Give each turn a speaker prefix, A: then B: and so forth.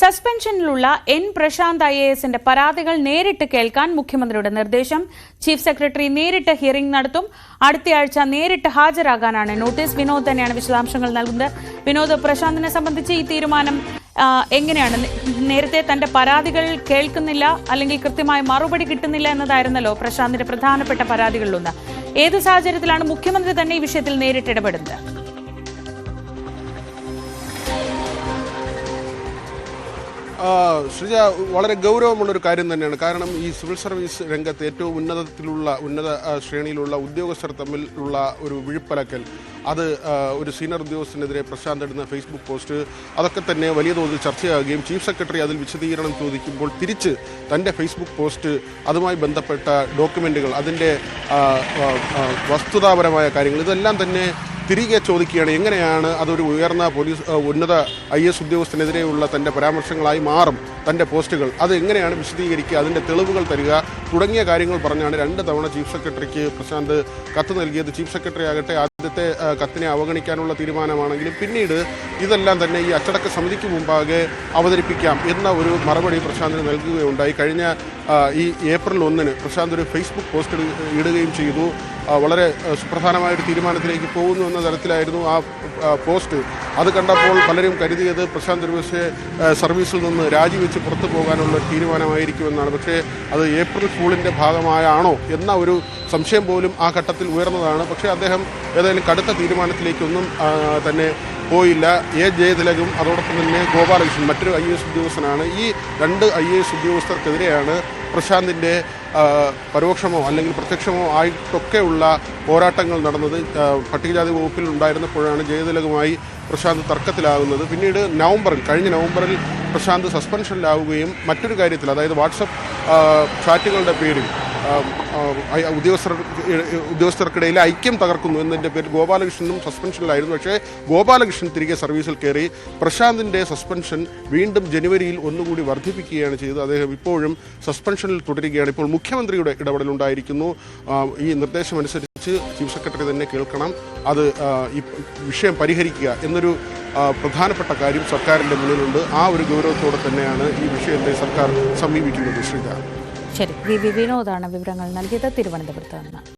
A: സസ്പെൻഷനിലുള്ള N Prashant IASന്റെ പരാതികൾ നേരിട്ട് കേൾക്കാൻ മുഖ്യമന്ത്രിയുടെ നിർദ്ദേശം. ചീഫ് സെക്രട്ടറി നേരിട്ട് ഹിയറിംഗ് നടത്തും. അടുത്തയാഴ്ച നേരിട്ട് ഹാജരാകാനാണ് നോട്ടീസ്. വിനോദ് തന്നെയാണ് വിശദാംശങ്ങൾ നൽകുന്നത്. വിനോദ്, പ്രശാന്തിനെ സംബന്ധിച്ച് ഈ തീരുമാനം എങ്ങനെയാണ്? നേരത്തെ തന്റെ പരാതികൾ കേൾക്കുന്നില്ല, അല്ലെങ്കിൽ കൃത്യമായ മറുപടി കിട്ടുന്നില്ല എന്നതായിരുന്നല്ലോ പ്രശാന്തിന്റെ പ്രധാനപ്പെട്ട പരാതികളിലൊന്ന്. ഏത് സാഹചര്യത്തിലാണ് മുഖ്യമന്ത്രി തന്നെ ഈ വിഷയത്തിൽ നേരിട്ട് ഇടപെടുന്നത്?
B: ശ്രീജ, വളരെ ഗൗരവമുള്ളൊരു കാര്യം തന്നെയാണ്. കാരണം ഈ സിവിൽ സർവീസ് രംഗത്ത് ഏറ്റവും ഉന്നത ശ്രേണിയിലുള്ള ഉദ്യോഗസ്ഥർ തമ്മിലുള്ള ഒരു വിഴുപ്പലക്കൽ, അത് ഒരു സീനിയർ ഉദ്യോഗസ്ഥനെതിരെ പ്രശാന്ത് ഇടുന്ന ഫേസ്ബുക്ക് പോസ്റ്റ്, അതൊക്കെ തന്നെ വലിയ തോതിൽ ചർച്ചയാകുകയും ചീഫ് സെക്രട്ടറി അതിൽ വിശദീകരണം ചോദിക്കുമ്പോൾ തിരിച്ച് തൻ്റെ ഫേസ്ബുക്ക് പോസ്റ്റ്, അതുമായി ബന്ധപ്പെട്ട ഡോക്യുമെൻറ്റുകൾ, അതിൻ്റെ വസ്തുതാപരമായ കാര്യങ്ങൾ, ഇതെല്ലാം തന്നെ തിരികെ ചോദിക്കുകയാണ്. എങ്ങനെയാണ് അതൊരു ഉയർന്ന ഉന്നത IAS ഉദ്യോഗസ്ഥനെതിരെയുള്ള തൻ്റെ പരാമർശങ്ങളായി മാറും തൻ്റെ പോസ്റ്റുകൾ? അത് എങ്ങനെയാണ് വിശദീകരിക്കുക, അതിൻ്റെ തെളിവുകൾ തരിക തുടങ്ങിയ കാര്യങ്ങൾ പറഞ്ഞാണ് 2 തവണ ചീഫ് സെക്രട്ടറിക്ക് പ്രശാന്ത് കത്ത് നൽകിയത്. ചീഫ് സെക്രട്ടറി ആകട്ടെ ആദ്യത്തെ കത്തിനെ അവഗണിക്കാനുള്ള തീരുമാനമാണെങ്കിലും പിന്നീട് ഇതെല്ലാം തന്നെ ഈ അച്ചടക്ക സമിതിക്ക് മുമ്പാകെ അവതരിപ്പിക്കാം എന്ന ഒരു മറുപടി പ്രശാന്തിന് നൽകുകയുണ്ടായി. കഴിഞ്ഞ ഈ ഏപ്രിൽ 1 പ്രശാന്ത് ഒരു ഫേസ്ബുക്ക് പോസ്റ്റ് ഇടുകയും ചെയ്തു. വളരെ സുപ്രധാനമായൊരു തീരുമാനത്തിലേക്ക് പോകുന്നു എന്ന തരത്തിലായിരുന്നു ആ പോസ്റ്റ്. അത് കണ്ടപ്പോൾ പലരും കരുതിയത് പ്രശാന്ത് ഒരുപക്ഷെ സർവീസിൽ നിന്ന് രാജിവെച്ച് പുറത്തു പോകാനുള്ള തീരുമാനമായിരിക്കുമെന്നാണ്. പക്ഷേ അത് ഏപ്രിൽ ഫൂളിൻ്റെ ഭാഗമായാണോ എന്ന ഒരു സംശയം പോലും ആ ഘട്ടത്തിൽ ഉയർന്നതാണ്. പക്ഷേ അദ്ദേഹം ഏതായാലും കടുത്ത തീരുമാനത്തിലേക്കൊന്നും തന്നെ പോയില്ല. ജയതിലകും അതോടൊപ്പം തന്നെ ഗോപാലകൃഷ്ണൻ മറ്റൊരു IAS ഉദ്യോഗസ്ഥനാണ്. ഈ 2 IAS ഉദ്യോഗസ്ഥർക്കെതിരെയാണ് പ്രശാന്തിൻ്റെ പരോക്ഷമോ അല്ലെങ്കിൽ പ്രത്യക്ഷമോ ആയിട്ടൊക്കെയുള്ള പോരാട്ടങ്ങൾ നടന്നത്. പട്ടികജാതി വകുപ്പിൽ ഉണ്ടായിരുന്നപ്പോഴാണ് ജയതിലകുമായി പ്രശാന്ത് തർക്കത്തിലാകുന്നത്. പിന്നീട് കഴിഞ്ഞ നവംബറിൽ പ്രശാന്ത് സസ്പെൻഷനിലാവുകയും മറ്റൊരു കാര്യത്തിൽ, അതായത് വാട്സപ്പ് ചാറ്റുകളുടെ പേരിൽ ഉദ്യോഗസ്ഥർക്കിടയിൽ ഐക്യം തകർക്കുന്നു എന്നതിൻ്റെ പേരിൽ ഗോപാലകൃഷ്ണനും സസ്പെൻഷനിലായിരുന്നു. പക്ഷേ ഗോപാലകൃഷ്ണൻ തിരികെ സർവീസിൽ കയറി. പ്രശാന്തിൻ്റെ സസ്പെൻഷൻ വീണ്ടും ജനുവരിയിൽ ഒന്നുകൂടി വർദ്ധിപ്പിക്കുകയാണ് ചെയ്തത്. അദ്ദേഹം ഇപ്പോഴും സസ്പെൻഷനിൽ തുടരുകയാണ്. ഇപ്പോൾ മുഖ്യമന്ത്രിയുടെ ഇടപെടലുണ്ടായിരിക്കുന്നു. ഈ നിർദ്ദേശമനുസരിച്ച് ചീഫ് സെക്രട്ടറി തന്നെ കേൾക്കണം, അത് ഈ വിഷയം പരിഹരിക്കുക എന്നൊരു പ്രധാനപ്പെട്ട കാര്യം സർക്കാരിൻ്റെ മുന്നിലുണ്ട്. ആ ഒരു ഗൗരവത്തോടെ തന്നെയാണ് ഈ വിഷയത്തെ സർക്കാർ സമീപിക്കുന്നത്. ശ്രീജ,
A: ശരി. വിനോദാണ് വിവരങ്ങൾ നൽകിയത് തിരുവനന്തപുരത്ത് നിന്ന്.